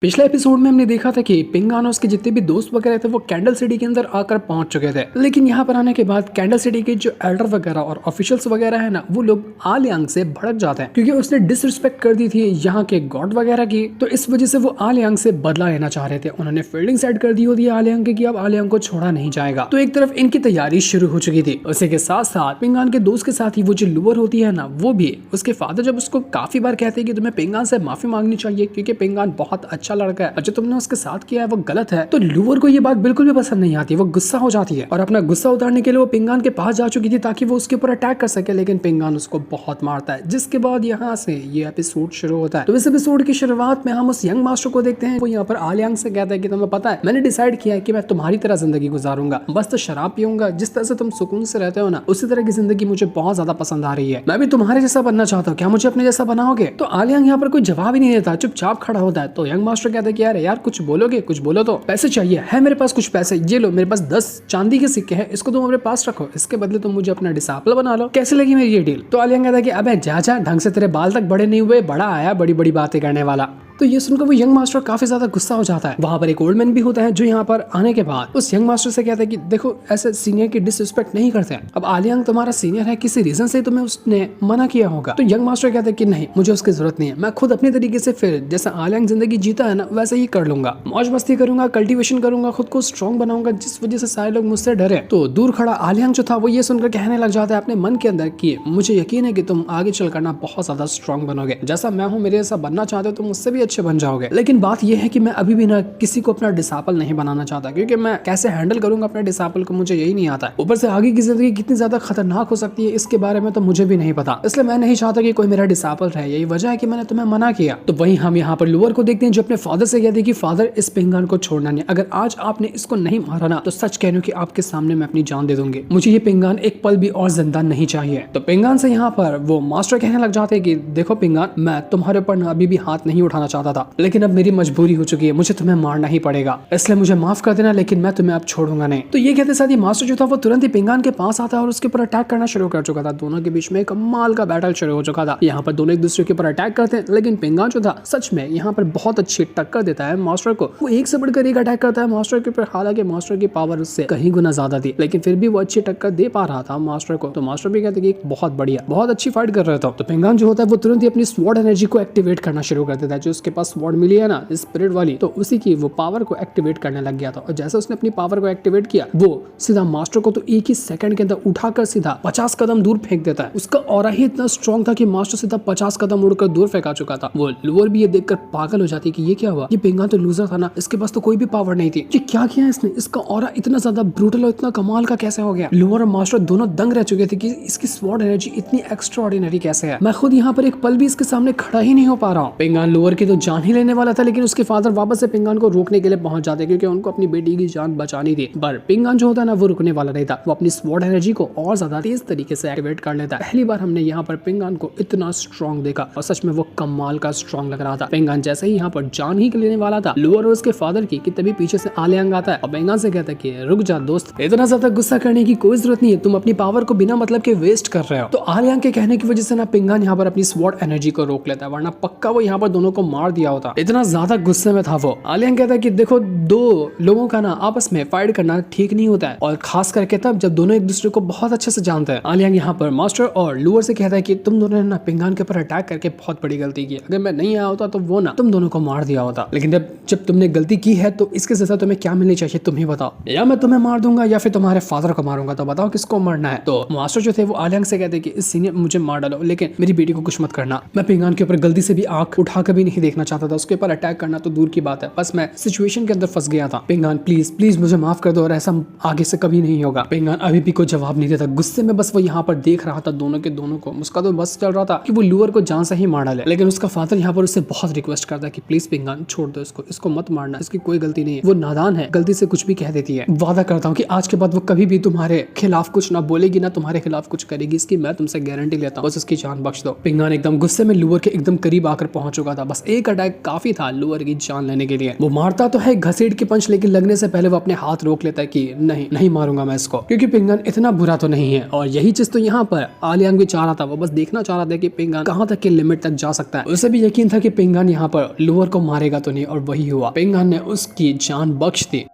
पिछले एपिसोड में हमने देखा था कि पिंगान और उसके जितने भी दोस्त वगैरह थे वो कैंडल सिटी के अंदर आकर पहुंच चुके थे। लेकिन यहाँ पर आने के बाद कैंडल सिटी के जो एल्डर वगैरह और ऑफिशियल्स वगैरह है ना, वो लोग आलियांग से भड़क जाते हैं क्योंकि उसने डिसरिस्पेक्ट कर दी थी यहाँ के गॉड वगैरह की। तो इस वजह से वो आलियांग से बदला लेना चाह रहे थे। उन्होंने फील्डिंग सेट कर दी होती है आलियांग की अब आलियांग को छोड़ा नहीं जाएगा। तो एक तरफ इनकी तैयारी शुरू हो चुकी थी। उसी के साथ साथ पिंगान के दोस्त के साथ ही वो जो लूवर होती है ना, वो भी उसके फादर जब उसको काफी बार कहते हैं कि तुम्हें पिंगान से माफी मांगनी चाहिए क्योंकि पिंगान बहुत अच्छा लड़का है, जो तुमने उसके साथ किया है वो गलत है। तो लूवर को ये बात बिल्कुल भी पसंद नहीं आती। वो गुस्सा हो जाती है और अपना गुस्सा उतारने के लिए वो पिंगान के पास जा चुकी थी ताकि वो उसके ऊपर अटैक कर सके। लेकिन पिंगान उसको बहुत मारता है, जिसके बाद यहाँ से ये एपिसोड शुरू होता है। तो इस एपिसोड की शुरुआत में हम उस यंग मास्टर को देखते हैं। वो यहाँ पर आलियांग से कहता है कि तुम्हें पता है, मैंने डिसाइड किया है कि मैं तुम्हारी तरह जिंदगी गुजारूंगा, बस तो शराब पीऊंगा। जिस तरह से तुम सुकून से रहते हो ना, उसी तरह की जिंदगी मुझे बहुत ज्यादा पसंद आ रही है। मैं भी तुम्हारे जैसा बनना चाहता हूँ, क्या मुझे अपने जैसा बनाओगे? तो आलियांग यहाँ पर कोई जवाब ही नहीं देता, चुपचाप खड़ा होता है। तो यंग मास्टर कहता है कि यार कुछ बोलोगे, कुछ बोलो। तो पैसे चाहिए है मेरे पास, कुछ पैसे ये लो, मेरे पास 10 चांदी के सिक्के हैं, इसको तुम अपने पास रखो, इसके बदले तुम मुझे अपना डिसाइपल बना लो। कैसे लगी मेरी ये डील? तो आलियांग कहता है कि अबे जा ढंग से, तेरे बाल तक बड़े नहीं हुए, बड़ा आया बड़ी बड़ी बातें करने वाला। तो ये सुनकर वो यंग मास्टर काफी ज्यादा गुस्सा हो जाता है। वहां पर एक ओल्ड मैन भी होता है जो यहाँ पर आने के बाद उस यंग मास्टर से कहता है कि देखो, ऐसे सीनियर की डिसरिस्पेक्ट नहीं करते हैं। अब आलियांग तुम्हारा सीनियर है, किसी रीजन से तुम्हें उसने मना किया होगा। तो यंग मास्टर कहता है कि नहीं, मुझे उसकी जरूरत नहीं है, मैं खुद अपने तरीके से फिर जैसा आलियांग जिंदगी जीता है ना, वैसे ही कर लूंगा। मौज मस्ती करूंगा, कल्टिवेशन करूंगा, खुद को स्ट्रॉन्ग बनाऊंगा, जिस वजह से सारे लोग मुझसे डरे। तो दूर खड़ा आलियांग जो था वो ये सुनकर कहने लग जाता है अपने मन के अंदर कि मुझे यकीन है कि तुम आगे चल करना बहुत ज्यादा स्ट्रॉन्ग बनोगे, जैसा मैं हूँ मेरे जैसा बनना चाहते हो तुम मुझसे भी अच्छे बन जाओगे। लेकिन बात यह है कि मैं अभी भी ना किसी को अपना डिसाइपल नहीं बनाना चाहता, क्योंकि मैं कैसे हैंडल करूंगा अपने डिसाइपल को मुझे यही नहीं आता है। ऊपर से आगे की जिंदगी कितनी ज्यादा खतरनाक हो सकती है इसके बारे में तो मुझे भी नहीं पता, इसलिए मैं नहीं चाहता कि कोई मेरा डिसाइपल रहे। यही वजह है कि मैंने तुम्हें मना किया। तो वहीं हम यहाँ पर लूवर को देखते हैं जो अपने फादर से कहते हैं कि फादर, इस पिंगान को छोड़ना नहीं, अगर आज आपने इसको नहीं मारा ना तो सच कह रही हूं कि आपके सामने मैं अपनी जान दे दूंगी, मुझे ये पिंगान एक पल भी और जिंदा नहीं चाहिए। तो पिंगान से यहाँ पर वो मास्टर कहने लग जाते हैं कि देखो पिंगान, मैं तुम्हारे ऊपर अभी भी हाथ नहीं उठाना चाहता था, लेकिन अब मेरी मजबूरी हो चुकी है, मुझे तुम्हें मारना ही पड़ेगा, इसलिए मुझे माफ कर देना, लेकिन मैं तुम्हें अब छोड़ूंगा नहीं। तो ये कहते साथ ही मास्टर जो था वो तुरंत ही पिंगान के पास आता है और उसके ऊपर अटैक करना शुरू कर चुका था। दोनों के बीच में कमाल का बैटल शुरू हो चुका था। यहाँ पर दोनों एक दूसरे के ऊपर अटैक करते हैं, लेकिन पिंगान जो था सच में यहाँ पर बहुत अच्छी टक्कर देता है मास्टर को। वो एक से बढ़कर एक अटैक करता है मास्टर के ऊपर। हालांकि मास्टर की पावर उससे कहीं गुना ज्यादा थी, लेकिन फिर भी वो अच्छी टक्कर दे पा रहा था मास्टर को। तो मास्टर भी कहते कि बहुत बढ़िया, बहुत अच्छी फाइट कर रहे थे। तो पिंगान जो होता है वो तुरंत ही अपनी स्वॉर्ड एनर्जी को एक्टिवेट करना शुरू कर देता है। जो उसके पास स्वॉर्ड मिली है ना स्पिरिट वाली, तो उसी की वो पावर को एक्टिवेट करने लग गया था। और जैसे उसने अपनी पावर को एक्टिवेट किया, वो सीधा मास्टर को तो एक ही सेकंड के अंदर उठाकर सीधा 50 कदम दूर फेंक देता है। उसका ऑरा ही इतना स्ट्रॉन्ग था कि मास्टर सीधा 50 कदम उड़कर दूर फेंका चुका था। वो लूवर भी ये देखकर पागल हो जाती कि ये क्या हुआ, ये पिंगान तो लूजर था ना, इसके पास तो कोई भी पावर नहीं थी, ये क्या किया इसने, इसका ऑरा इतना ज्यादा ब्रूटल और इतना कमाल का कैसे हो गया। लूवर और मास्टर दोनों दंग रह चुके थे कि इसकी स्वॉर्ड एनर्जी इतनी एक्स्ट्राऑर्डिनरी कैसे है। मैं खुद यहाँ पर एक पल भी इसके सामने खड़ा ही नहीं हो पा रहा हूँ। पिंगान लूवर की तो जान ही लेने वाला था, लेकिन उसके फादर वापस से पिंगान को रोकने के लिए पहुंच जाते क्योंकि उनको अपनी बेटी की जान बचानी थी। पर पिंगान जो होता है ना वो रुकने वाला नहीं था। वो अपनी स्वॉर्ड एनर्जी को और ज्यादा तेज तरीके से एक्टिवेट कर लेता है। पहली बार हमने यहाँ पर पिंगान को इतना स्ट्रॉन्ग देखा और सच में वो कमाल का स्ट्रॉन्ग लग रहा था। पिंगान जैसे ही यहाँ पर जान ही लेने वाला था लूवर और उसके फादर की, कि तभी पीछे से आलियांग आता है और पिंगान से कहता है कि रुक जा दोस्त, इतना ज्यादा गुस्सा करने की कोई जरूरत नहीं है, तुम अपनी पावर को बिना मतलब के वेस्ट कर रहे हो। तो आलियांग के कहने की वजह से ना पिंगान यहाँ पर अपनी स्वॉर्ड एनर्जी को रोक लेता है, वरना पक्का वो यहाँ पर दोनों को मार दिया होता। इतना ज्यादा गुस्से में था वो। आलियांग कहता है कि देखो, दो लोगों का ना आपस में फाइट करना ठीक नहीं होता है, और खास करके तब जब दोनों एक दूसरे को बहुत अच्छे से जानते हैं। आलियांग यहाँ पर मास्टर और लूवर से कहता है कि तुम दोनों ने ना पिंगान के ऊपर अटैक करके बहुत बड़ी गलती की। अगर मैं नहीं आया होता तो वो ना तुम दोनों को मार दिया होता, लेकिन जब तुमने गलती की है तो इसके सजा तुम्हें क्या मिलनी चाहिए तुम ही बताओ, या मैं तुम्हें मार दूंगा या फिर तुम्हारे फादर को मारूंगा, तो बताओ किसको मारना है। तो मास्टर जो थे वो आलियांग से कहते कि इस सीनियर मुझे मार डालो, लेकिन मेरी बेटी को कुछ मत करना। मैं पिंगान के ऊपर गलती से भी आंख उठा कर भी नहीं देखना चाहता था, उसके ऊपर अटैक करना तो दूर की बात है, बस मैं सिचुएशन के अंदर फंस गया था। पिंगान प्लीज प्लीज मुझे माफ कर दो और ऐसा आगे से कभी नहीं होगा। पिंगान अभी भी कोई जवाब नहीं देता, गुस्से में बस वो यहाँ पर देख रहा था दोनों के दोनों को। उसका तो बस चल रहा था कि वो लूवर को जान से ही मार डाले, लेकिन उसका फादर यहाँ पर उससे बहुत रिक्वेस्ट करता है कि प्लीज पिंगान छोड़ दो इसको, इसको मत मारना, इसकी कोई गलती नहीं है, वो नादान है, गलती से कुछ भी कह देती है। वादा करता हूँ कि आज के बाद वो कभी भी तुम्हारे खिलाफ कुछ ना बोलेगी, ना तुम्हारे खिलाफ कुछ करेगी, इसकी मैं तुमसे गारंटी लेता हूँ, बस उसकी जान बख्श दो। पिंगान एकदम गुस्से में लूवर के एकदम करीब आकर पहुंच चुका था, बस एक अटैक काफी था लूअर की जान लेने के लिए। वो मारता तो है घसीट के पंच, लेकिन लगने से पहले वो अपने हाथ रोक लेता है कि नहीं मारूंगा मैं इसको, क्योंकि पिंगन इतना बुरा तो नहीं है। और यही चीज तो यहाँ पर आलियांग भी चाह रहा था, वो बस देखना चाह रहा था कि पिंगन कहाँ तक के लिमिट तक जा सकता है। उसे भी यकीन था कि पिंगन यहाँ पर लूअर को मारेगा तो नहीं, और वही हुआ, पिंगन ने उसकी जान बख्श दी।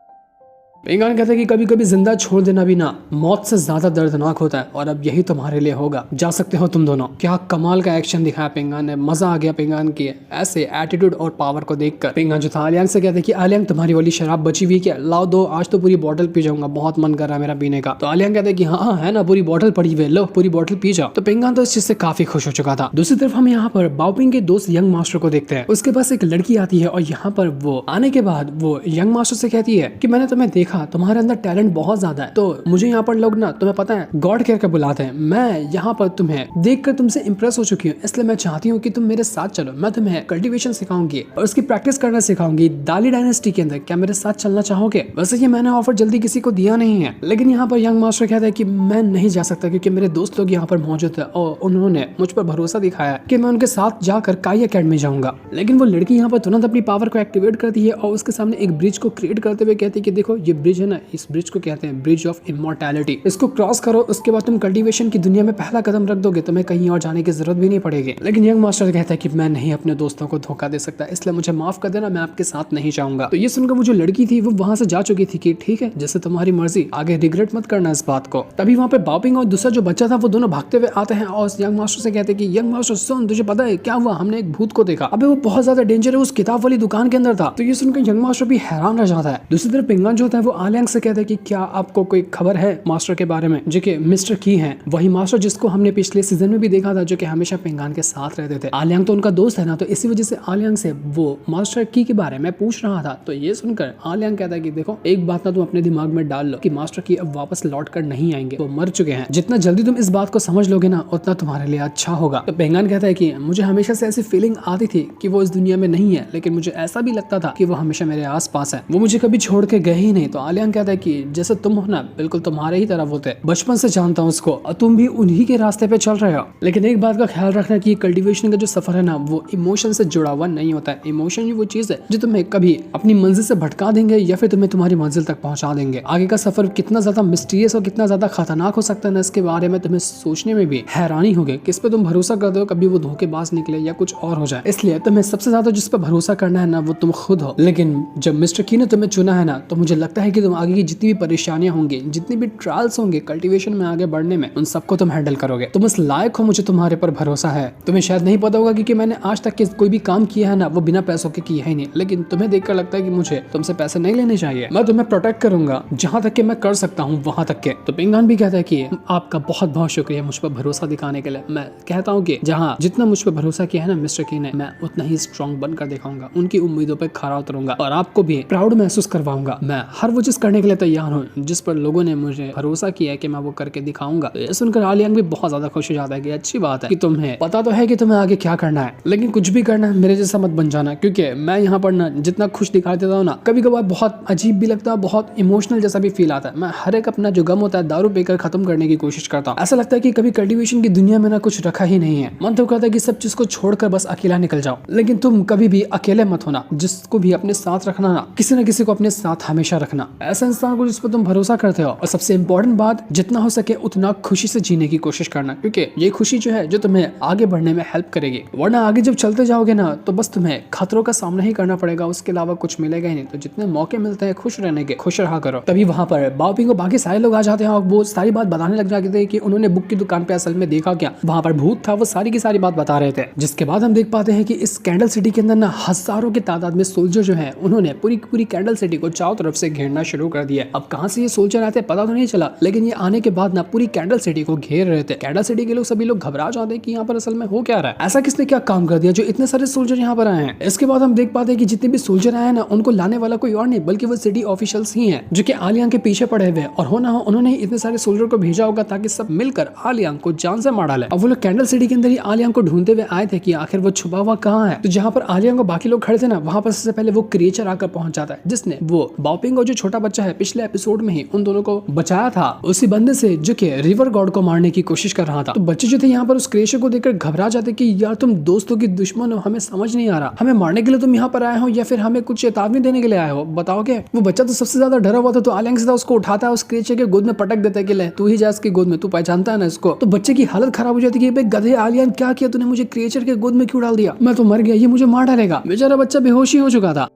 पिंगन कहता है कि कभी कभी जिंदा छोड़ देना भी ना मौत से ज्यादा दर्दनाक होता है, और अब यही तुम्हारे लिए होगा, जा सकते हो तुम दोनों। क्या कमाल का एक्शन दिखाया पिंगन ने, मजा आ गया पिंगन की ऐसे एटीट्यूड और पावर को देखकर। पिंगन जो था आलियांग से कहते कि आलियांग तुम्हारी वाली शराब बची हुई क्या, लाओ दो, आज तो पूरी बोतल पी जाऊंगा, बहुत मन कर रहा है मेरा पीने का। तो आलियांग कहते कि हाँ है ना, पूरी बोतल पड़ी हुई, लो पूरी बोतल पी जाओ। तो पिंगन तो इस चीज से काफी खुश हो चुका था। दूसरी तरफ हम यहाँ पर बाओपिंग के दोस्त यंग मास्टर को देखते हैं। उसके पास एक लड़की आती है और यहाँ पर वो आने के बाद वो यंग मास्टर से कहती है कि मैंने तुम्हें देखा, तुम्हारे अंदर टैलेंट बहुत ज्यादा है, तो मुझे यहाँ पर लोग ना तुम्हें पता है गॉड कह कर बुलाते हैं। मैं यहाँ पर तुम्हें देखकर तुमसे इंप्रेस हो चुकी हूँ, इसलिए मैं चाहती हूँ कि तुम मेरे साथ चलो, मैं तुम्हें कल्टीवेशन सिखाऊंगी और उसकी प्रैक्टिस करना सिखाऊंगी दाली डायनेस्टी के अंदर। क्या मेरे साथ चलना चाहोगे? वैसे ये मैंने ऑफर जल्दी किसी को दिया नहीं है, लेकिन यहाँ पर यंग मास्टर कहता है कि मैं नहीं जा सकता क्योंकि मेरे दोस्त लोग यहाँ पर मौजूद है और उन्होंने मुझ पर भरोसा दिखाया कि मैं उनके साथ जाकर काई अकेडमी जाऊंगा। लेकिन वो लड़की यहाँ पर तुरंत अपनी पावर को एक्टिवेट करती है और उसके सामने एक ब्रिज को क्रिएट करते हुए कहती है कि देखो ये ब्रिज है ना, इस ब्रिज को कहते हैं ब्रिज ऑफ इमॉर्टैलिटी, इसको क्रॉस करो, उसके बाद तुम कल्टीवेशन की दुनिया में पहला कदम रख दोगे, तुम्हें कहीं और जाने की जरूरत भी नहीं पड़ेगी। लेकिन यंग मास्टर कहता है कि मैं नहीं अपने दोस्तों को धोखा दे सकता, इसलिए मुझे माफ कर देना, मैं आपके साथ नहीं जाऊंगा। तो ये सुनकर वो जो लड़की थी वो वहां से जा चुकी थी कि ठीक है जैसे तुम्हारी मर्जी, आगे रिग्रेट मत करना इस बात को। तभी वहां पे बाओपिंग और दूसरा जो बच्चा था वो दोनों भागते हुए आते हैं और यंग मास्टर से कहते हैं कि यंग मास्टर सुन, तुझे पता है क्या हुआ, हमने एक भूत को देखा, अबे वो बहुत ज्यादा डेंजर है, उस किताब वाली दुकान के अंदर था। तो ये सुनकर यंग मास्टर भी हैरान रह जाता है। दूसरी तरफ पिंगन जो होता है वो आलियांग से कहता है कि क्या आपको कोई खबर है मास्टर के बारे में, जो कि मिस्टर की हैं, वही मास्टर जिसको हमने पिछले सीजन में भी देखा था, जो कि हमेशा पिंगन के साथ रहते थे। आलियांग तो उनका दोस्त है ना, तो इसी वजह से आलियांग से वो मास्टर की के बारे में पूछ रहा था। तो ये सुनकर आलियांग कहता है कि देखो एक बात ना तुम अपने दिमाग में डाल लो कि मास्टर की अब वापस लौट कर नहीं आएंगे, वो मर चुके हैं। जितना जल्दी तुम इस बात को समझ लोगे ना उतना तुम्हारे लिए अच्छा होगा। तो पिंगन कहता है कि मुझे हमेशा से ऐसी फीलिंग आती थी कि वो इस दुनिया में नहीं है, लेकिन मुझे ऐसा भी लगता था कि वो हमेशा मेरे आस पास है, वो मुझे कभी छोड़ के गए ही नहीं। तो आलियांग कहता है कि जैसे तुम हो ना, बिल्कुल तुम्हारे ही तरह होते, बचपन से जानता हूँ उसको और तुम भी उन्हीं के रास्ते पे चल रहे हो। लेकिन एक बात का ख्याल रखना कि कल्टीवेशन का जो सफर है ना वो इमोशन से जुड़ा हुआ नहीं होता है। इमोशन ही वो चीज है जो तुम्हें कभी अपनी मंजिल से भटका देंगे या फिर तुम्हें तुम्हारी मंजिल तक पहुंचा देंगे। आगे का सफर कितना ज्यादा मिस्टीरियस और कितना ज्यादा खतरनाक हो सकता है ना, इसके बारे में तुम्हें सोचने में भी हैरानी होगी। किस पे तुम भरोसा करते हो, कभी वो धोखेबाज निकले या कुछ और हो जाए। इसलिए तुम्हें सबसे ज्यादा जिस पर भरोसा करना है ना वो तुम खुद हो। लेकिन जब मिस्टर की ने तुम्हें चुना है ना, तो मुझे लगता है कि तुम आगे की जितनी भी परेशानियां होंगी, जितनी भी ट्रायल्स होंगे कल्टीवेशन में आगे बढ़ने में, उन सबको तुम हैंडल करोगे। तुम इस लायक हो, मुझे तुम्हारे पर भरोसा है। तुम्हें शायद नहीं पता होगा क्योंकि मैंने आज तक के कोई भी काम किया है ना वो बिना पैसों के किया ही नहीं, लेकिन तुम्हें देखकर लगता है कि मुझे तुमसे पैसे नहीं लेने चाहिए। मैं तुम्हें प्रोटेक्ट करूंगा जहां तक कि मैं कर सकता हूं वहां तक के। तो पिंगन भी कहता है कि आपका बहुत बहुत शुक्रिया मुझ पर भरोसा दिखाने के लिए। मैं कहता हूँ कि जहाँ जितना मुझ पर भरोसा किया है ना मिस्टर की ने, मैं उतना ही स्ट्रॉन्ग बनकर दिखाऊंगा, उनकी उम्मीदों पर खरा उतरूंगा और आपको भी प्राउड महसूस करवाऊंगा। मैं हर वो चीज करने के लिए तैयार हूँ जिस पर लोगों ने मुझे भरोसा किया है कि मैं वो करके दिखाऊंगा। तो ये सुनकर आलियांग भी बहुत ज्यादा खुश हो जाता है कि अच्छी बात है कि तुम्हें पता तो है कि तुम्हें आगे क्या करना है, लेकिन कुछ भी करना है मेरे जैसा मत बन जाना, क्योंकि मैं यहाँ पर ना जितना खुश दिखा देता हूँ ना, कभी कभार बहुत अजीब भी लगता है, बहुत इमोशनल जैसा भी फील आता है। मैं हर एक अपना जो गम होता है दारू पीकर खत्म करने की कोशिश करता हूँ। ऐसा लगता है कि कभी कल्टीवेशन की दुनिया में ना कुछ रखा ही नहीं है। मन तो कहता है कि सब चीज को छोड़कर बस अकेला निकल जाओ, लेकिन तुम कभी भी अकेले मत होना, जिसको भी अपने साथ रखना ना, किसी न किसी को अपने साथ हमेशा रखना, ऐसा इंसान को जिस पर तुम भरोसा करते हो। और सबसे इंपॉर्टेंट बात, जितना हो सके उतना खुशी से जीने की कोशिश करना, क्योंकि ये खुशी जो है जो तुम्हें आगे बढ़ने में हेल्प करेगी। वरना आगे जब चलते जाओगे ना तो बस तुम्हें खतरों का सामना ही करना पड़ेगा, उसके अलावा कुछ मिलेगा ही नहीं। तो जितने मौके मिलते हैं खुश रहने के, खुश रहा करो। तभी वहां पर बाओपिंग और बाकी सारे लोग आ जाते हैं और वो सारी बात बताने लग जाते थे कि उन्होंने बुक की दुकान पे असल में देखा क्या, वहां पर भूत था, वो सारी की सारी बात बता रहे थे। जिसके बाद हम देख पाते हैं कि इस कैंडल सिटी के अंदर ना हजारों की तादाद में सोल्जर जो है उन्होंने पूरी कैंडल सिटी को चारों तरफ से घेरना शुरू कर दिया। अब कहां से ये सोल्जर आते पता तो नहीं चला, लेकिन ये आने के बाद ना पूरी कैंडल सिटी को घेर रहे थे। कैंडल सिटी के लोग सभी लोग घबरा जाते हैं कि यहाँ पर असल में हो क्या रहा है, ऐसा किसने क्या काम कर दिया जो इतने सारे सोल्जर यहाँ पर आए हैं। इसके बाद हम देख पाते हैं कि जितने भी सोल्जर आए हैं ना उनको लाने वाला कोई और नहीं बल्कि वो सिटी ऑफिशियल्स ही हैं, जो कि आलियांग के पीछे पड़े हुए, और हो ना हो उन्होंने इतने सारे सोल्जर को भेजा होगा ताकि सब मिलकर आलियांग को जान से मार डाले। अब वो लोग कैंडल सिटी के अंदर ही आलियांग को ढूंढते हुए आए थे कि आखिर वो छुपा हुआ कहाँ है। तो जहाँ पर आलियांग और बाकी लोग खड़े थे ना, वहां पर सबसे पहले वो क्रिएचर आकर पहुंच जाता है जिसने वो बाओपिंग और जो छोटा बच्चा है पिछले एपिसोड में ही उन दोनों को बचाया था उसी बंदे से जो कि रिवर गॉड को मारने की कोशिश कर रहा था। तो बच्चे जो थे यहाँ पर उस क्रिएचर को देखकर घबरा जाते कि यार तुम दोस्तों की दुश्मन हो, हमें समझ नहीं आ रहा, हमें मारने के लिए तुम यहाँ पर आए हो या फिर हमें कुछ चेतावनी देने के लिए आए हो, बताओगे। वो बच्चा तो सबसे ज्यादा डरा हुआ था, तो आलियांग सीधा उसको उठाता है, उस क्रिएचर के गोद में पटक देता है कि ले तू ही जा इसकी गोद में, तू पहचानता है ना इसको। तो बच्चे की हालत खराब हो जाती है कि गधे आलियांग क्या किया तूने, मुझे क्रिएचर के गोद में क्यों डाल दिया, मैं तो मर गया, ये मुझे मार डालेगा। बेचारा बच्चा बेहोश ही हो चुका था।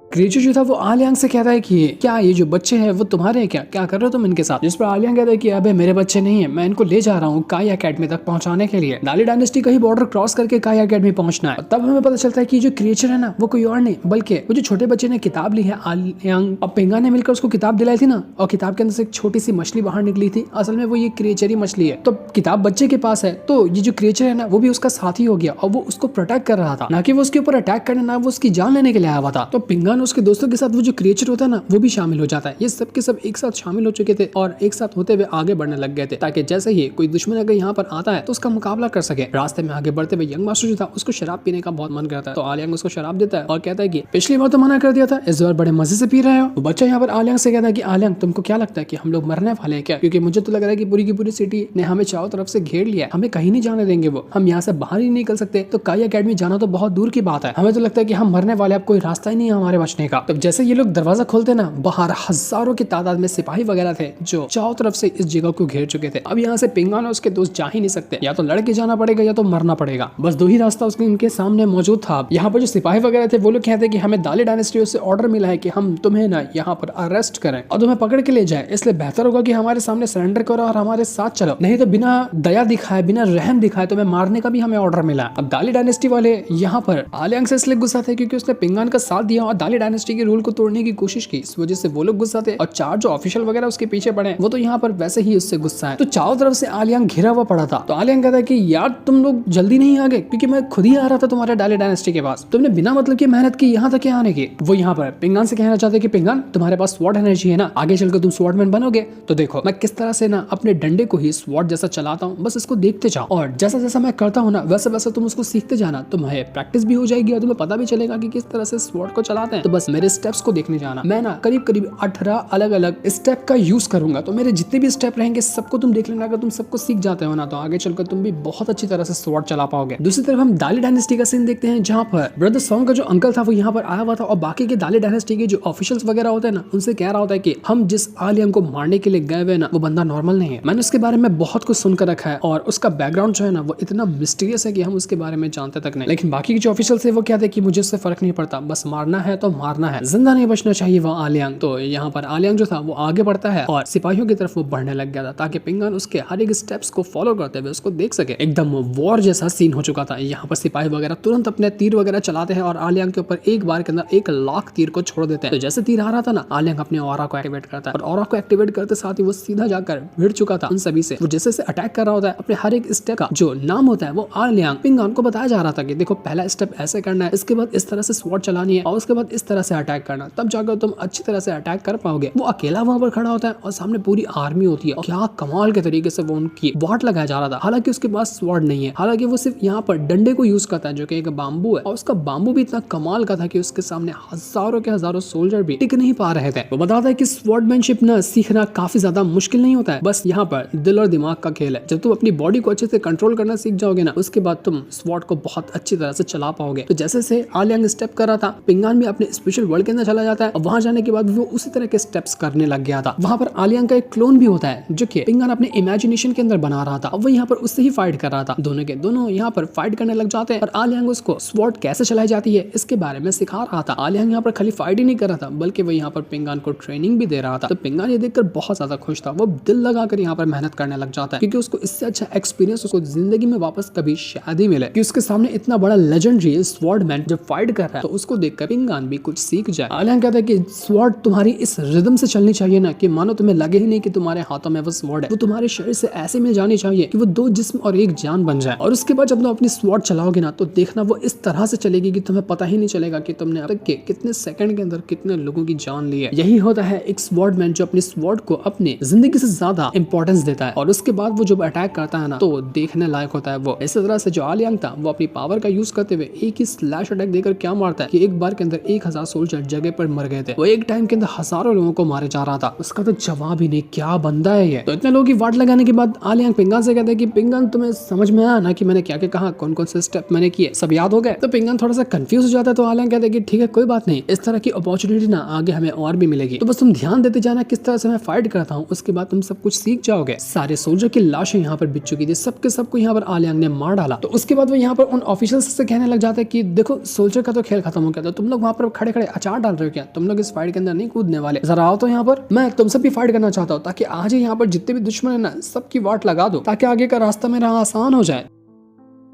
क्रिएचर जो था वो आलियांग से कहता है कि क्या ये जो बच्चे हैं वो तुम्हारे हैं, क्या कर रहे हो तुम इनके साथ। जिस पर आलियांग कहता है कि अबे मेरे बच्चे नहीं है, मैं इनको ले जा रहा हूँ काई एकेडमी तक पहुंचाने के लिए। डाली डायनेस्टी का ही बॉर्डर क्रॉस करके काई एकेडमी पहुंचना है। तब हमें पता चलता है कि जो क्रिएचर है ना वो कोई और नहीं बल्कि वो जो छोटे बच्चे ने किताब ली है आलियांग और पिंगा ने मिलकर उसको किताब दिलाई थी ना, और किताब के अंदर से एक छोटी सी मछली बाहर निकली थी, असल में वो ये क्रिएचर ही मछली है। तो किताब बच्चे के पास है, तो ये जो क्रिएचर है ना वो भी उसका साथी हो गया और वो उसको प्रोटेक्ट कर रहा था, ना कि वो उसके ऊपर अटैक करने, ना वो उसकी जान लेने के लिए आया हुआ था। तो पिंगा ने उसके दोस्तों के साथ वो जो क्रिएचर होता है ना वो भी शामिल हो जाता है। ये सब के सब एक साथ शामिल हो चुके थे और एक साथ होते हुए आगे बढ़ने लग गए थे, ताकि जैसे ही कोई दुश्मन अगर यहाँ पर आता है तो उसका मुकाबला कर सके। रास्ते में आगे बढ़ते हुए यंग मास्टर जो था उसको शराब पीने का बहुत मन करता है, तो आलियांग उसको शराब देता है और कहता है कि पिछली बार तो मना कर दिया था, इस बार बड़े मजे से पी रहे हो। तो बच्चा यहाँ पर आलियांग से कहता है कि आलियांग तुमको क्या लगता है कि हम लोग मरने वाले हैं क्या, क्योंकि मुझे तो लग रहा है कि पूरी की पूरी सिटी ने हमें चारों तरफ से घेर लिया है, हमें कहीं नहीं जाने देंगे, वो हम यहाँ से बाहर ही नहीं निकल सकते, तो काई एकेडमी जाना तो बहुत दूर की बात है, हमें तो लगता है कि हम मरने वाले, अब कोई रास्ता ही नहीं है हमारे बचने का। तब जैसे ये लोग दरवाजा खोलते ना, बाहर हजारों की तादाद में सिपाही वगैरह थे जो चारों तरफ से इस जगह को घेर चुके थे। अब यहाँ से पिंगान और उसके दोस्त जा ही नहीं सकते, या तो लड़के जाना पड़ेगा या तो मरना पड़ेगा, बस दो ही रास्ता उसके इनके सामने मौजूद था। यहाँ पर जो सिपाही वगैरह थे वो लोग कहते हैं कि हमें दाली डायनेस्टी से ऑर्डर मिला है कि हम तुम्हें ना यहाँ पर अरेस्ट करें और तुम्हें पकड़ के ले जाए, इसलिए बेहतर होगा कि हमारे सामने सरेंडर करो और हमारे साथ चलो, नहीं तो बिना दया दिखाए, बिना रहम दिखाए तुम्हें मारने का भी हमें ऑर्डर मिला। अब दाली डायनेस्टी वाले यहाँ पर आलियांग से इसलिए गुस्सा थे क्योंकि उसने पिंगान का साथ दिया और दाली डायनेस्टी के रूल को तोड़ने की कोशिश की, इस वजह से वो लोग गुस्सा थे। और चार जो ऑफिशियल वगैरह उसके पीछे पड़े वो तो यहाँ पर वैसे ही उससे गुस्सा है। तो चारों तरफ से आलियांग घिरा हुआ पड़ा था। तो आलियांग कहता है कि यार तुम लोग जल्दी नहीं आ गए, क्योंकि मैं खुद ही आ रहा था तुम्हारे डाली डायनेस्टी के पास, तुमने बिना मतलब की मेहनत की यहाँ तक आने की। वो यहाँ पर पिंगान से कहना चाहते कि पिंगान तुम्हारे पास स्वॉर्ड एनर्जी है ना, आगे चलकर तुम स्वॉर्डमैन बनोगे, तो देखो मैं किस तरह से ना अपने डंडे को ही स्वॉर्ड जैसा चलाता हूँ, बस इसको देखते जाओ और जैसा जैसा मैं करता हूँ ना वैसे वैसे तुम उसको सीखते जाना, तुम्हें प्रैक्टिस भी हो जाएगी और तुम्हें पता भी चलेगा कि किस तरह से स्वॉर्ड को चलाते हैं। तो बस मेरे स्टेप्स को देखने जाना, मैं ना करीब करीब 18 अलग अलग स्टेप का यूज करूंगा, तो मेरे जितने भी स्टेप रहेंगे सबको तुम देख लेना, अगर तुम सबको सीख जाते हो ना तो आगे चलकर तुम भी बहुत अच्छी तरह से स्वॉर्ड चला पाओगे। दूसरी तरफ हम दाली डायनेस्टी का सीन देखते हैं जहाँ पर ब्रदर सॉन्ग का जो अंकल था वो यहाँ पर आया हुआ था और बाकी के दाली डायनेस्टी के जो ऑफिशियल्स वगैरह होते हैं ना उनसे कह रहा होता है कि हम जिस आलियांग को मारने के लिए गए हुए ना वो बंदा नॉर्मल नहीं है, मैंने उसके बारे में बहुत कुछ सुनकर रखा है और उसका बैकग्राउंड जो है ना वो इतना मिस्टीरियस है कि हम उसके बारे में जानते तक नहीं। लेकिन बाकी के जो ऑफिशियल्स है वो कहते हैं कि मुझे उससे फर्क नहीं पड़ता, बस मारना है तो मारना है, जिंदा नहीं बचना चाहिए वो आलियांग। तो यहाँ पर आलियांग जो था वो आगे बढ़ता है और सिपाहियों की तरफ वो बढ़ने लग गया था ताकि पिंगान उसके हर एक स्टेप्स को फॉलो करते हुए उसको देख सके। एकदम वॉर जैसा सीन हो चुका था। यहाँ पर सिपाही वगैरह तुरंत अपने तीर वगैरह चलाते हैं और आलियांग के ऊपर एक बार के अंदर 1 लाख तीर को छोड़ देते हैं। तो जैसे तीर आ रहा था ना आलियांग अपने ऑरा को एक्टिवेट करता है और ऑरा को एक्टिवेट करते साथ ही वो सीधा जाकर भिड़ चुका था उन सभी से। वो जैसे से अटैक कर रहा होता है अपने हर एक स्टेप का जो नाम होता है वो आलियांग पिंगान को बताया जा रहा था कि देखो पहला स्टेप ऐसे करना है, इसके बाद इस तरह से स्वॉर्ड चलानी है और उसके बाद इस तरह से अटैक करना, तब जाकर तुम अच्छी तरह से अटैक कर पाओगे। वो अकेला वहां पर खड़ा होता है और सामने पूरी आर्मी होती है और क्या कमाल के तरीके से वो उनकी वाट लगाया जा रहा था। हालांकि उसके पास स्वॉर्ड नहीं है, हालांकि वो सिर्फ यहाँ पर डंडे को यूज करता है जो कि एक बाम्बू है और उसका बाम्बू भी इतना कमाल का था कि उसके सामने हजारों के हजारों सोल्जर भी टिक नहीं पा रहे थे। वो बताता है कि स्वॉर्डमैनशिप ना सीखना काफी ज्यादा मुश्किल नहीं होता है, बस यहाँ पर दिल और दिमाग का खेल है। जब तुम अपनी बॉडी को अच्छे से कंट्रोल करना सीख जाओगे ना उसके बाद तुम स्वॉर्ड को बहुत अच्छी तरह से चला पाओगे। तो जैसे से आलियांग स्टेप कर रहा था पिंगान भी अपने स्पेशल वर्ल्ड के अंदर चला जाता है और वहां जाने के बाद वो उसी तरह के स्टेप्स करने लग गया था। वहां पर आलियांग का एक क्लोन भी होता है जो कि पिंगान अपने इमेजिनेशन के अंदर बना रहा था और वो यहाँ पर उससे ही फाइट कर रहा था। दोनों के दोनों यहाँ पर फाइट करने लग जाते हैं और आलियांग उसको स्वॉर्ड कैसे चलाई जाती है इसके बारे में सिखा रहा था। आलियांग यहाँ पर खाली फाइट ही नहीं कर रहा था बल्कि वो यहाँ पर पिंगान को ट्रेनिंग भी दे रहा था। तो पिंगान ये देखकर बहुत ज्यादा खुश था, वो दिल लगाकर यहाँ पर मेहनत करने लग जाता है क्योंकि उसको इससे अच्छा एक्सपीरियंस उसको जिंदगी में वापस कभी शायद ही मिले कि उसके सामने इतना बड़ा लेजेंडरी स्वॉर्डमैन जब फाइट कर रहा है तो उसको देखकर पिंगान भी कुछ सीख जाए। आलियांग कहता है कि स्वॉर्ड तुम्हारी इस रिदम से चलनी चाहिए ना कि मानो तुम्हें लगे ही नहीं कि तुम्हारे हाथों में वो स्वॉर्ड है, वो तुम्हारे शरीर से ऐसे मिल जानी चाहिए कि वो 2 जिस्म और 1 जान बन जाए। और उसके बाद जब तुम अपनी स्वॉर्ड चलाओगे ना तो देखना वो इस तरह से चलेगी कि तुम्हें पता ही नहीं चलेगा कि तुमने अब तक के कितने सेकंड के अंदर कितने लोगों की जान ली है। यही होता है एक स्वॉर्डमैन जो अपनी स्वॉर्ड को अपनी जिंदगी से ज्यादा इंपॉर्टेंस देता है और उसके बाद वो जब अटैक करता है ना तो देखने लायक होता है। वो इस तरह से जो आलियांग था वो अपनी पावर का यूज करते हुए एक ही स्लैश अटैक देकर क्या मारता है कि एक बार के अंदर 1000 सोल्जर जगह पर मर गए थे। वो एक टाइम के अंदर हजारों लोगों को मारे जा रहा था। उसका तो जवाब ही नहीं, क्या बंदा है ये। तो इतने लोगों की वाट लगाने के बाद आलियांग पिंगान से कहते हैं कि पिंगान तुम्हें समझ में आया ना कि मैंने क्या क्या कहा, कौन कौन से स्टेप मैंने किए, सब याद हो गए। तो पिंगान थोड़ा सा कंफ्यूज हो जाता है। तो आलियांग कहते हैं कि ठीक है कोई बात नहीं, इस तरह की अपॉर्चुनिटी ना आगे हमें और भी मिलेगी, तो बस तुम ध्यान देते जाना किस तरह से मैं फाइट करता हूँ, उसके बाद तुम सब कुछ सीख जाओगे। सारे सोल्जर की लाशें यहाँ पर बिछ चुकी थी, सबके सबको यहाँ पर आलियांग ने मार डाला। तो उसके बाद वो यहाँ पर उन ऑफिशियल्स से कहने लग जाता है कि देखो सोल्जर का तो खेल खत्म हो गया, तो तुम लोग वहाँ पर खड़े खड़े अचार डाल रहे हो क्या, तुम लोग इस फाइट के अंदर नहीं कूदने वाले, जरा आओ तो यहाँ पर, मैं तुम सब भी फाइट करना चाहता हूँ ताकि आज ही यहाँ पर जितने भी दुश्मन है ना सबकी वाट लगा दो, ताकि आगे का रास्ता मेरा आसान हो जाए।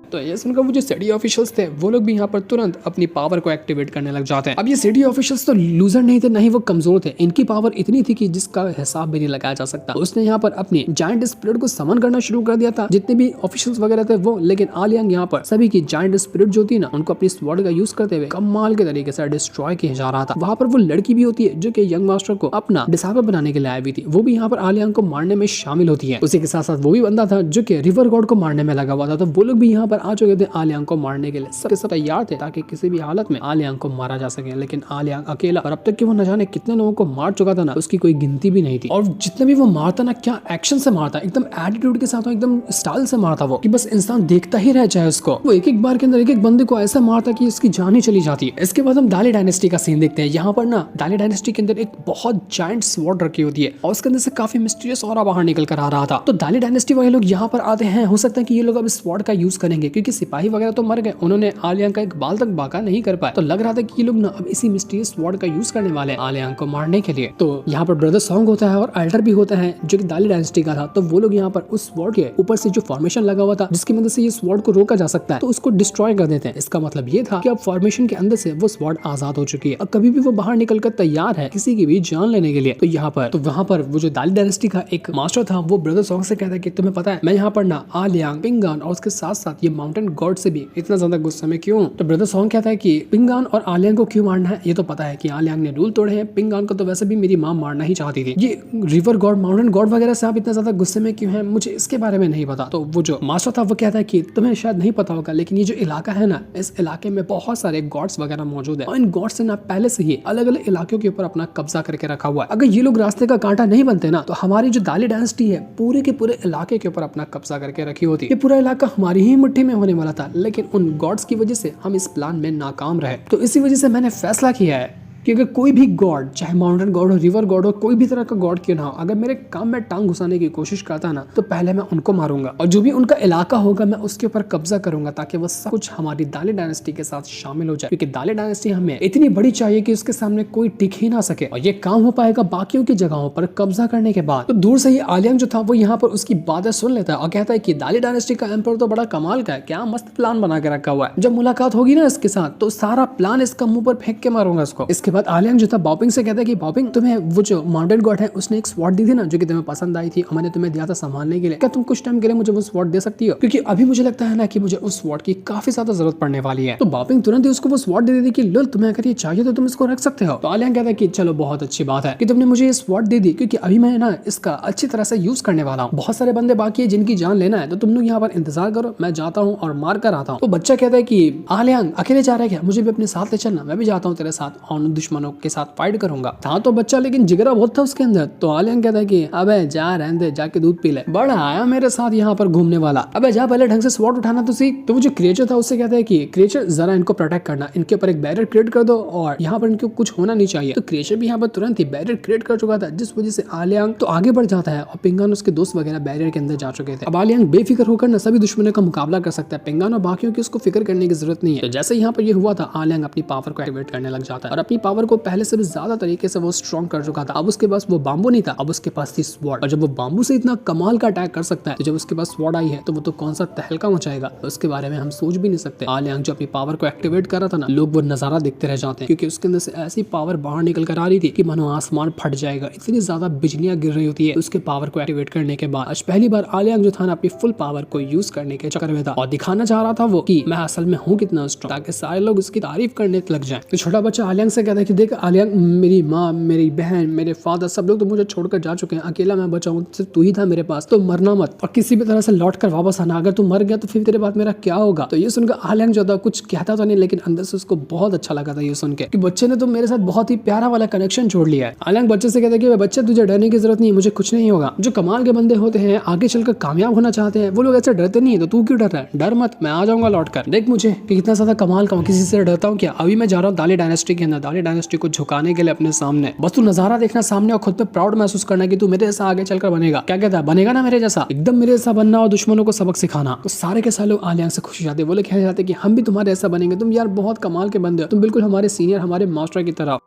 तो ये सुनकर वो जो सिटी ऑफिशियल्स थे वो लोग भी यहाँ पर तुरंत अपनी पावर को एक्टिवेट करने लग जाते हैं। अब ये सिटी ऑफिशियल्स तो लूजर नहीं थे, ना ही वो कमजोर थे, इनकी पावर इतनी थी कि जिसका हिसाब भी नहीं लगाया जा सकता। उसने यहाँ पर अपनी जायंट स्पिरिट को समन करना शुरू कर दिया था, जितने भी ऑफिशियल्स वगैरह थे वो, लेकिन आलियांग यहाँ पर सभी की जायंट स्पिरिट जो थी ना उनको अपनी स्वॉर्ड का यूज करते हुए कमाल के तरीके से डिस्ट्रॉय किया जा रहा था। वहाँ पर वो लड़की भी होती है जो कि यंग मास्टर को अपना डिसाइबल बनाने के लिए आई हुई थी, वो भी यहाँ पर आलियांग को मारने में शामिल होती है। उसी के साथ साथ वो भी बंदा था जो कि रिवर गॉड को मारने में लगा हुआ था, तो वो लोग भी यहाँ पर आ चुके थे आलियांग को मारने के लिए। सब तैयार थे ताकि किसी भी हालत में आलियांग को मारा जा सके, लेकिन आलियांग अकेला, और अब तक कि वो न जाने कितने लोगों को मार चुका था ना, उसकी कोई गिनती भी नहीं थी। और जितने भी वो मारता ना, क्या एक्शन से मारता, एकदम एटीट्यूड के साथ, एकदम स्टाइल से मारता वो, कि बस इंसान देखता ही रह जाए उसको। वो एक एक बार के अंदर एक एक बंदे को ऐसा मारता कि उसकी जान ही चली जाती है। इसके बाद हम दाली डायनेस्टी का सीन देखते हैं। यहाँ पर ना दाली डायनेस्टी के अंदर एक बहुत जायंट स्वॉर्ड रखी होती है और उसके अंदर से काफी मिस्टीरियस ऑरा बाहर निकल कर आ रहा था। तो दाली डायनेस्टी वाले लोग यहाँ पर आते हैं, हो सकता है कि ये लोग अब इस स्वॉर्ड का यूज करेंगे, क्योंकि सिपाही वगैरह तो मर गए, उन्होंने आलियांग का एक बाल तक बाका नहीं कर पाए। तो लग रहा था कि ये लोग ना अब इसी मिस्टीरियस स्वॉर्ड का यूज करने वाले हैं आलियांग को मारने के लिए। तो यहाँ पर ब्रदर सॉन्ग होता है और एल्डर भी होता है जो कि दाली डायनेस्टी का था। तो वो लोग यहाँ पर उस स्वॉर्ड के ऊपर से जो फॉर्मेशन लगा हुआ था जिसकी मदद से ये स्वॉर्ड को रोका जा सकता है, तो उसको डिस्ट्रॉय कर देते हैं। इसका मतलब ये था कि अब फॉर्मेशन के अंदर से वो स्वॉर्ड आजाद हो चुकी है, अब कभी भी वो बाहर निकल कर तैयार है किसी की भी जान लेने के लिए। तो यहाँ पर वहाँ पर वो जो दाली डायनेस्टी का एक मास्टर था वो ब्रदर सॉन्ग से कहता है कि तुम्हें पता है मैं यहाँ पर ना आलियांग, पिंगान और उसके साथ साथ ये माउंटेन गॉड से भी इतना ज्यादा गुस्से में क्यों। तो ब्रदर सॉन्ग कहता है कि पिंगान और आलियांग को क्यों मारना है, ये तो पता है कि आलियांग ने रूल तोड़े हैं, पिंगान को तो वैसे भी मेरी माँ मारना ही चाहती थी, ये रिवर गॉड, माउंटेन गॉड वगैरह से आप इतना ज्यादा गुस्से में क्यों हैं, मुझे इसके बारे में नहीं पता। तो वो जो मास्टर था वो कहता है कि तुम्हें शायद नहीं पता होगा, लेकिन ये जो इलाका है ना, इस इलाके में बहुत सारे गॉड्स वगैरह मौजूद है और इन गॉड्स ने ना पहले से ही अलग अलग इलाकों के ऊपर अपना कब्जा करके रखा हुआ है। अगर ये लोग रास्ते का कांटा नहीं बनते ना, तो हमारी जो दाली डायनेस्टी है पूरे के पूरे इलाके के ऊपर अपना कब्जा करके रखी होती। ये पूरा इलाका हमारी ही मुट्ठी में होने वाला था, लेकिन उन गॉड्स की वजह से हम इस प्लान में नाकाम रहे। तो इसी वजह से मैंने फैसला किया है कि अगर कोई भी गॉड, चाहे माउंटेन गॉड हो, रिवर गॉड हो, कोई भी तरह का गॉड क्यों ना हो, अगर मेरे काम में टांग घुसाने की कोशिश करता है ना, तो पहले मैं उनको मारूंगा और जो भी उनका इलाका होगा मैं उसके ऊपर कब्जा करूंगा, ताकि वो सब कुछ हमारी दाली डायनेस्टी के साथ शामिल हो जाए। क्योंकि दाली डायनेस्टी हमें इतनी बड़ी चाहिए कि उसके सामने कोई टिक ही ना सके, और ये काम हो पाएगा बाकियों की जगहों पर कब्जा करने के बाद। तो दूर से ही आलियांग जो था वो यहाँ पर उसकी बातें सुन लेता है और कहता है कि दाली डायनेस्टी का एम्पर तो बड़ा कमाल का है, क्या मस्त प्लान बना के रखा हुआ है, जब मुलाकात होगी ना इसके साथ तो सारा प्लान इसका मुंह पर फेंक के मारूंगा इसको। इसके बाद आलियांग जो था बॉपिंग से कहता है कि बॉपिंग, तुम्हें वो जो माउंटेन गॉड है उसने एक स्वॉर्ड दी थी ना जो कि तुम्हें पसंद आई थी और मैंने तुम्हें दिया था संभालने के लिए, क्या तुम कुछ टाइम के लिए मुझे वो स्वॉर्ड दे सकती हो, क्योंकि अभी मुझे लगता है ना कि मुझे उस स्वॉर्ड की काफी ज्यादा जरूरत पड़ने वाली है। तो बॉपिंग तुरंत ही उसको वो स्वॉर्ड दे देती कि लो तुम्हें अगर ये चाहिए तो तुम इसको रख सकते हो। तो आलियांग कहता है कि चलो बहुत अच्छी बात है कि तुमने मुझे ये स्वॉर्ड दे दी, क्योंकि अभी मैं ना इसका अच्छी तरह से यूज करने वाला हूँ, बहुत सारे बंदे बाकी है जिनकी जान लेना है, तो तुम लोग यहाँ पर इंतजार करो, मैं जाता हूँ और मार कर आता हूँ। तो बच्चा कहता है कि आलियांग अकेले जा रहा है क्या, मुझे भी अपने साथ ले चलना, मैं भी जाता हूँ तेरे साथ और दुश्मनों के साथ फाइट करूंगा। था तो बच्चा लेकिन जिगरा बहुत था उसके अंदर। तो आलियांग कहता है कि अबे जा रहने दे, जाके दूध पी ले, बड़ा आया मेरे साथ यहाँ पर घूमने वाला, अबे जा पहले ढंग से स्वॉर्ड उठाना तो सीख। तो वो जो क्रिएचर था उससे कहता है कि क्रिएचर जरा इनको प्रोटेक्ट करना, इनके ऊपर एक बैरियर क्रिएट कर दो और यहाँ पर इनको कुछ होना नहीं चाहिए। तो क्रिएचर भी यहाँ पर तुरंत ही बैरियर क्रिएट कर चुका था, जिस वजह से आलियांग तो आगे बढ़ जाता है और पिंगान उसके दोस्त वगैरह बैरियर के अंदर जा चुके थे। अब आलियांग बेफिक्र होकर न सभी दुश्मनों का मुकाबला कर सकता है, पिंगान और बाकियों की उसको फिक्र करने की जरूरत नहीं है। तो जैसे यहाँ पर ये हुआ था आलियांग अपनी पावर को एक्टिवेट करने लग जाता है और अपनी पावर को पहले से भी ज्यादा तरीके से वो स्ट्रॉन्ग कर चुका था। अब उसके पास वो बाम्बू नहीं था, अब उसके पास थी स्वॉर्ड, और जब वो बाम्बू से इतना कमाल का अटैक कर सकता है तो जब उसके पास स्वॉर्ड आई है तो वो तो कौन सा तहलका मचाएगा, तो उसके बारे में हम सोच भी नहीं सकते। आलियांग जो अपनी पावर को एक्टिवेट कर रहा था ना, लोग वो नजारा देखते रह जाते हैं, क्योंकि उसके अंदर से ऐसी पावर बाहर निकल कर आ रही थी कि मानो आसमान फट जाएगा, इतनी ज्यादा बिजलियां गिर रही होती है उसके पावर को एक्टिवेट करने के बाद। आज पहली बार आलियांग जो था ना अपनी फुल पावर को यूज करने के चक्कर में था और दिखाना चाह रहा था वो कि मैं असल में हूँ कितना स्ट्रॉन्ग, ताकि सारे लोग उसकी तारीफ करने लग जाए। तो छोटा बच्चा आलियांग से कहता है है कि देख आलियांग, मेरी माँ, मेरी बहन, मेरे फादर, सब लोग तो मुझे छोड़कर जा चुके हैं, अकेला मैं बचा हूँ, सिर्फ तू ही था मेरे पास, तो मरना मत और किसी भी तरह से लौट कर वापस आना, अगर तू मर गया तो फिर तेरे बाद मेरा क्या होगा। तो ये सुनकर आलियांग जो था कुछ कहता तो नहीं, लेकिन अंदर से उसको बहुत अच्छा लगा था ये सुन के कि बच्चे ने तो मेरे साथ बहुत ही प्यारा वाला कनेक्शन जोड़ लिया है। आलियांग बच्चे से कहता है कि बच्चे तुझे डरने की जरूरत नहीं है, मुझे कुछ नहीं होगा। जो कमाल के बंदे होते हैं, आगे चलकर कामयाब होना चाहते हैं, वो लोग ऐसे डरते नहीं है, तो तू क्यों डर रहा है? डर मत, मैं आ जाऊंगा लौट कर। देख मुझे कि कितना ज्यादा कमाल का हूं, किसी से डरता हूँ क्या? अभी मैं जा रहा हूँ दाली डायनेस्टी के अंदर, दाली डायनेस्टी को झुकाने के लिए अपने सामने। बस तू नजारा देखना सामने और खुद पे प्राउड महसूस करना कि तू मेरे जैसा आगे चलकर बनेगा। क्या कहता है, बनेगा ना मेरे जैसा? एकदम मेरे जैसा बनना और दुश्मनों को सबक सिखाना। तो सारे के सारे लोग आलियांग से खुश हो जाते, वो लोग कह जाते कि हम भी तुम्हारे ऐसा बनेंगे, तुम यार बहुत कमाल के बंदे हो, तुम बिल्कुल हमारे सीनियर, हमारे मास्टर की तरह।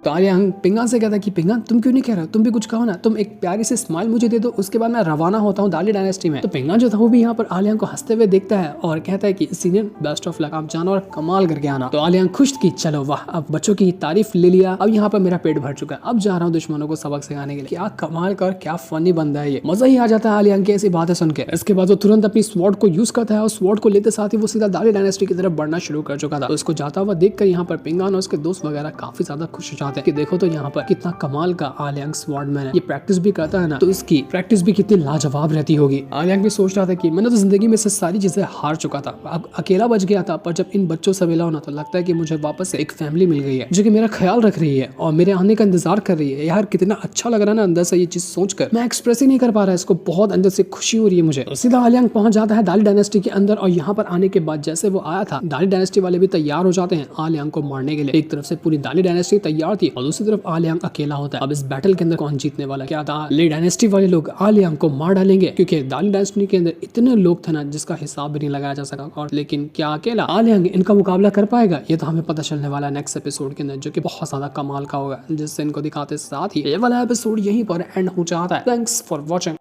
तो आलियांग पिंगान से कहता है कि पिंगान तुम क्यों नहीं कह रहे हो, तुम भी कुछ कहो ना, तुम एक प्यारी सी स्माइल मुझे दे दो, उसके बाद मैं रवाना होता हूँ दाली डायनेस्टी में। तो पिंगान जो था वो भी यहाँ पर आलियांग को हंसते हुए देखता है और कहता है कि सीनियर बेस्ट ऑफ लक, आप जाना और कमाल करके आना। तो आलियांग खुश की चलो वाह, अब बच्चों की तारीफ ले लिया, अब यहाँ पर मेरा पेट भर चुका है, अब जा रहा हूँ दुश्मनों को सबक सिखाने के लिए। क्या कमाल का और क्या फनी बंदा है ये, मजा ही आ जाता है आलियांग की ऐसी बातें सुन के। इसके बाद वो तुरंत अपनी स्वॉर्ड को यूज करता है और स्वॉर्ड को लेते साथ ही वो सीधा दाली डायनेस्टी की तरफ बढ़ना शुरू कर चुका था। तो उसको जाता हुआ देखकर यहाँ पर पिंगान और उसके दोस्त वगैरह काफी ज्यादा खुश हो जाते हैं कि देखो तो यहाँ पर कितना कमाल का आलियांग स्वॉर्डमैन है, ये प्रैक्टिस भी करता है ना, तो इसकी प्रैक्टिस भी कितनी लाजवाब रहती होगी। आलियांग भी सोच रहा था कि मैंने तो जिंदगी में से सारी चीजें हार चुका था, अब अकेला बच गया था, पर जब इन बच्चों से मिला ना तो लगता है कि मुझे वापस से एक फैमिली मिल गई है जो कि मेरा ख्याल रख रही है और मेरे आने का इंतजार कर रही है। यार कितना अच्छा लग रहा है ना अंदर से ये चीज सोचकर, मैं एक्सप्रेस ही नहीं कर पा रहा है इसको, बहुत अंदर से खुशी हो रही है मुझे। तो सीधा आलियांग पहुंच जाता है दाली डायनेस्टी के अंदर और यहाँ पर आने के बाद जैसे वो आया था, दाली डायनेस्टी वाले भी तैयार हो जाते हैं आलियांग को मारने के लिए। एक तरफ से पूरी दाली डायनेस्टी तैयार थी और दूसरी तरफ आलियांग अकेला होता है। अब इस बैटल के अंदर कौन जीतने वाला? क्या दाली डायनेस्टी वाले लोग आलियांग को मार डालेंगे? क्योंकि दाली डायनेस्टी के अंदर इतने लोग थे ना जिसका हिसाब भी नहीं लगाया जा सका, और लेकिन क्या अकेला आलियांग इनका मुकाबला कर पाएगा? ये तो हमें पता चलने वाला है नेक्स्ट एपिसोड के अंदर, जो कि बहुत ज्यादा कमाल का होगा, जिससे इनको दिखाते साथ ही ये वाला एपिसोड यहीं पर एंड हो जाता है। Thanks for watching.